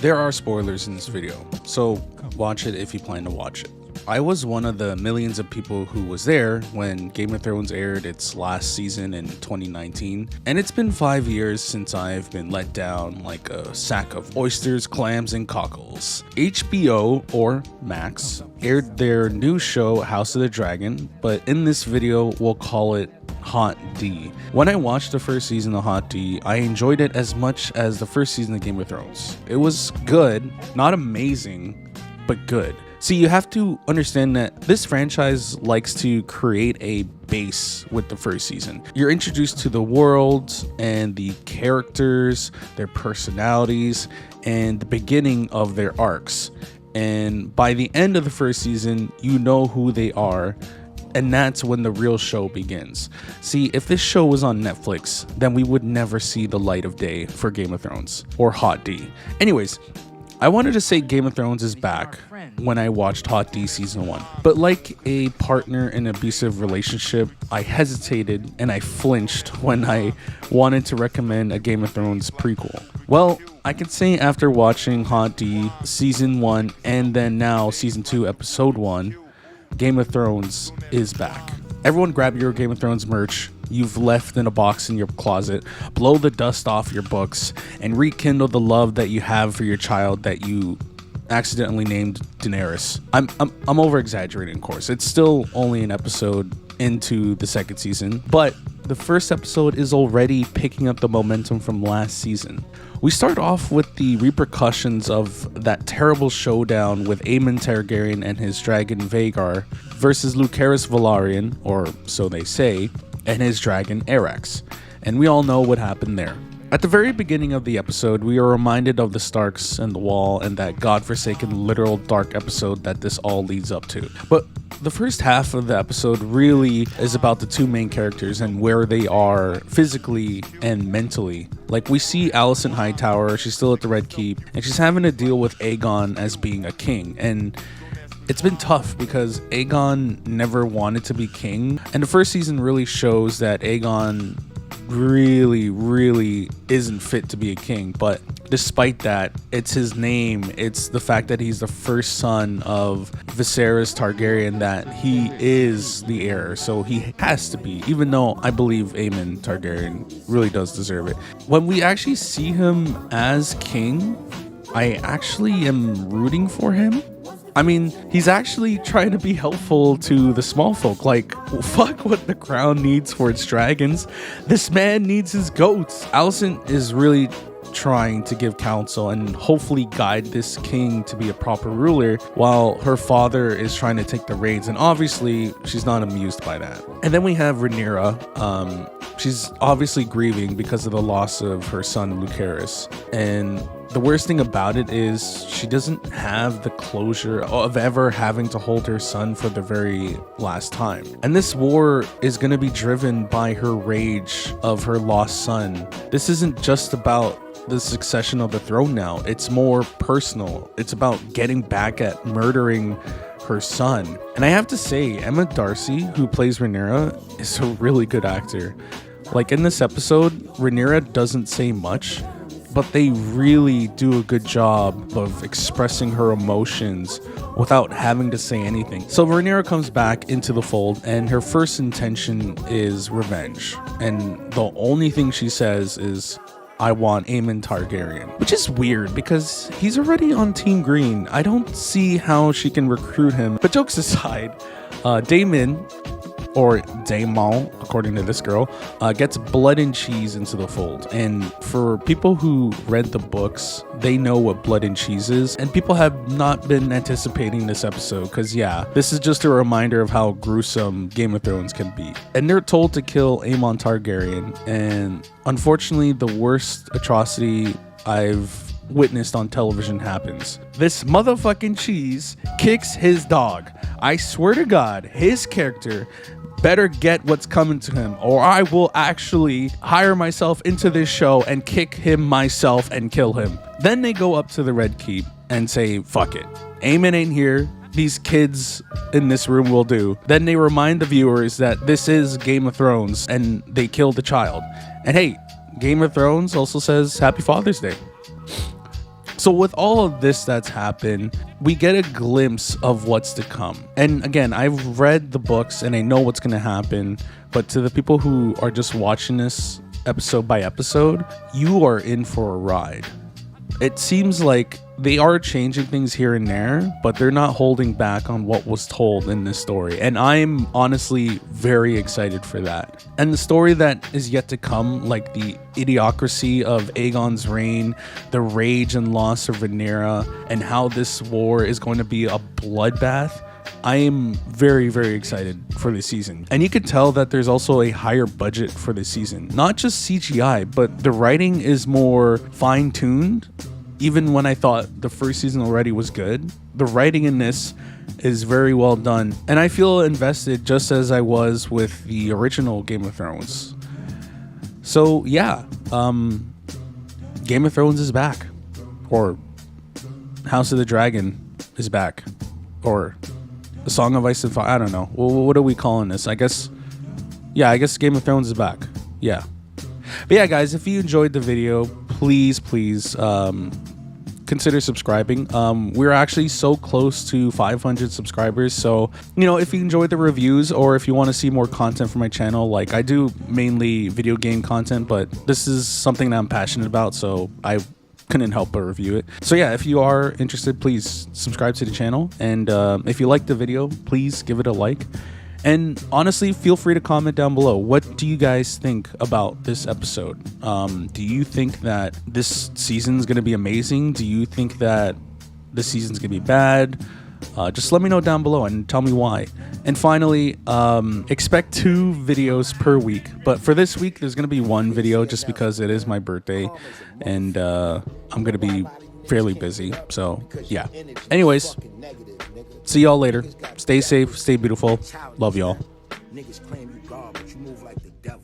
There are spoilers in this video, so watch it if you plan to watch it. I was one of the millions of people who was there when Game of Thrones aired its last season in 2019, and it's been 5 years since I've been let down like a sack of oysters, clams, and cockles. HBO, or Max, aired their new show House of the Dragon, but in this video we'll call it Hot D. When I watched the first season of Hot D, I enjoyed it as much as the first season of Game of Thrones. It was good, not amazing, but good. See, you have to understand that this franchise likes to create a base with the first season. You're introduced to the world and the characters, their personalities, and the beginning of their arcs. And by the end of the first season, you know who they are, and that's when the real show begins. See, if this show was on Netflix, then we would never see the light of day for Game of Thrones or Hot D. Anyways, I wanted to say Game of Thrones is back when I watched Hot D Season 1. But like a partner in an abusive relationship, I hesitated and I flinched when I wanted to recommend a Game of Thrones prequel. Well, I can say after watching Hot D Season 1 and then now Season 2 Episode 1, Game of Thrones is back. Everyone grab your Game of Thrones merch you've left in a box in your closet, blow the dust off your books, and rekindle the love that you have for your child that you accidentally named Daenerys. I'm over exaggerating, of course. It's still only an episode into the second season, but the first episode is already picking up the momentum from last season. We start off with the repercussions of that terrible showdown with Aemon Targaryen and his dragon Vhagar versus Lucerys Velaryon, or so they say, and his dragon Arrax. And we all know what happened there. At the very beginning of the episode, we are reminded of the Starks and the Wall and that godforsaken literal dark episode that this all leads up to. But the first half of the episode really is about the two main characters and where they are physically and mentally. Like, we see Alicent Hightower, she's still at the Red Keep, and she's having to deal with Aegon as being a king. And it's been tough because Aegon never wanted to be king. And the first season really shows that Aegon really isn't fit to be a king. But despite that, it's his name, it's the fact that he's the first son of Viserys Targaryen, that he is the heir, so he has to be, even though I believe Aemon Targaryen really does deserve it. When we actually see him as king, I actually am rooting for him. I mean, he's actually trying to be helpful to the small folk. Like, fuck what the crown needs for its dragons. This man needs his goats. Alicent is really trying to give counsel and hopefully guide this king to be a proper ruler, while her father is trying to take the reins, and obviously she's not amused by that. And then we have Rhaenyra. She's obviously grieving because of the loss of her son Lucerys, and the worst thing about it is she doesn't have the closure of ever having to hold her son for the very last time. And this war is going to be driven by her rage of her lost son. This isn't just about the succession of the throne now. It's more personal. It's about getting back at murdering her son. And I have to say, Emma Darcy, who plays Rhaenyra, is a really good actor. Like, in this episode, Rhaenyra doesn't say much, but they really do a good job of expressing her emotions without having to say anything. So Rhaenyra comes back into the fold, and her first intention is revenge. And the only thing she says is, I want Aemon Targaryen. Which is weird because he's already on Team Green. I don't see how she can recruit him. But jokes aside, Daemon, or Daemon, according to this girl, gets blood and cheese into the fold. And for people who read the books, they know what blood and cheese is. And people have not been anticipating this episode because, yeah, this is just a reminder of how gruesome Game of Thrones can be. And they're told to kill Aemon Targaryen. And unfortunately, the worst atrocity I've witnessed on television happens. This motherfucking cheese kicks his dog. I swear to God, his character better get what's coming to him, or I will actually hire myself into this show and kick him myself and kill him. Then they go up to the Red Keep and say, fuck it. Aemon ain't here. These kids in this room will do. Then they remind the viewers that this is Game of Thrones and they killed the child. And hey, Game of Thrones also says Happy Father's Day. So with all of this that's happened, we get a glimpse of what's to come. And again, I've read the books and I know what's going to happen, but to the people who are just watching this episode by episode, you are in for a ride. It seems like they are changing things here and there, but they're not holding back on what was told in this story. And I'm honestly very excited for that. And the story that is yet to come, like the idiocracy of Aegon's reign, the rage and loss of Rhaenyra, and how this war is going to be a bloodbath, I am very, very excited for this season. And you can tell that there's also a higher budget for this season. Not just CGI, but the writing is more fine-tuned. Even when I thought the first season already was good, the writing in this is very well done. And I feel invested just as I was with the original Game of Thrones. So yeah, Game of Thrones is back. Or House of the Dragon is back. Or The Song of Ice and Fire. I don't know. What are we calling this? I guess Game of Thrones is back. Yeah. But yeah, guys, if you enjoyed the video, please consider subscribing. We're actually so close to 500 subscribers, so if you enjoyed the reviews or if you want to see more content from my channel, like I do mainly video game content, but this is something that I'm passionate about, so I couldn't help but review it. So yeah, if you are interested, please subscribe to the channel, and if you liked the video, please give it a like. And honestly, feel free to comment down below. What do you guys think about this episode? Do you think that this season is going to be amazing? Do you think that this season's going to be bad? Just let me know down below and tell me why. And finally, expect 2 videos per week. But for this week, there's going to be 1 video just because it is my birthday. And I'm going to be fairly busy. So, yeah. Anyways, see y'all later. Stay safe, stay beautiful. Love y'all. Niggas claim you God, but you move like the devil,